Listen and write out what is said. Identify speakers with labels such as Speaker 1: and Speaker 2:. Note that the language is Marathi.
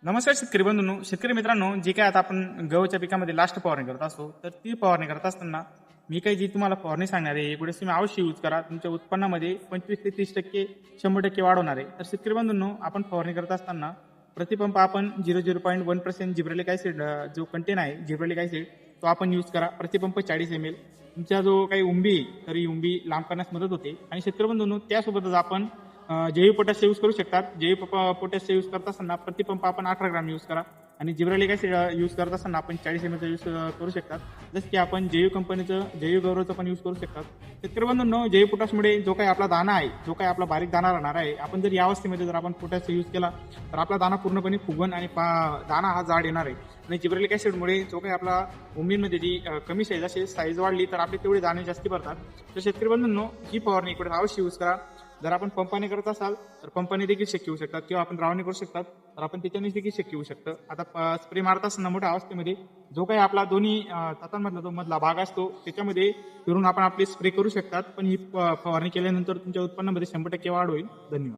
Speaker 1: नमस्कार शेतकरी बंधूंनो, शेतकरी मित्रांनो, जे काय आता आपण गव्हाच्या पिकामध्ये लास्ट फवारणी करत असतो, तर ती फवारणी करत असताना मी काही जी तुम्हाला फवारणी सांगणार आहे, एवढेच तुम्ही अवश्य यूज करा. तुमच्या उत्पन्नामध्ये 25 ते 30% 100% वाढ होणार आहे. तर शेतकरी बंधूंनो, आपण फवारणी करत असताना प्रतिपंप आपण 0.1% जिब्रेलिक ॲसिड जो कंटेन आहे जिब्रेलिक ॲसिड तो आपण यूज करा. प्रतिपंप 40 ml. तुमचा जो काही उंबी आहे, तर ही उंबी लांब करण्यास मदत होते. आणि शेतकरी बंधूंनो, त्यासोबतच आपण जैविक पोटॅश यूज करू शकतात. जैविक पोटॅश यूज करत असताना प्रतिपंप आपण 18 ग्राम यूज करा आणि जिब्रेलिक ॲसिड यूज करत असताना आपण 40 ml यूज करू शकतात. जसं की आपण जैविक कंपनीचं जैविक गौरवचं पण यूज करू शकतात. शेतकरी बंधूंनो, जैविक पोटॅशमुळे जो काही आपला दाना आहे, जो काही आपला बारीक दाना राहणार आहे, आपण जर या अवस्थेमध्ये जर आपण पोटॅश यूज केला तर आपला दाना पूर्णपणे फुगवण आणि दाना हा जाड येणार आहे. आणि जिब्रेलिक ॲसिडमुळे जो काही आपला उंबीमध्ये जी कमी साईज असेल, साईज वाढली तर आपले तेवढे दाणे जास्ती भरतात. तर शेतकरी बंधूंनो, ही फवारणी इकडे अवश्य यूज करा. जर आपण पंपाने करत असाल तर पंपाने देखील शक्य होऊ शकतात, किंवा आपण द्रावणी करू शकतात तर आपण त्याच्याने देखील शक्य होऊ शकतं. आता स्प्रे मारत असताना मोठ्या अवस्थेमध्ये जो काही आपला दोन्ही तातांमधला जो मधला भाग असतो त्याच्यामध्ये फिरून आपण आपले स्प्रे करू शकतात. पण ही फवारणी केल्यानंतर तुमच्या उत्पन्नामध्ये 100% वाढ होईल. धन्यवाद.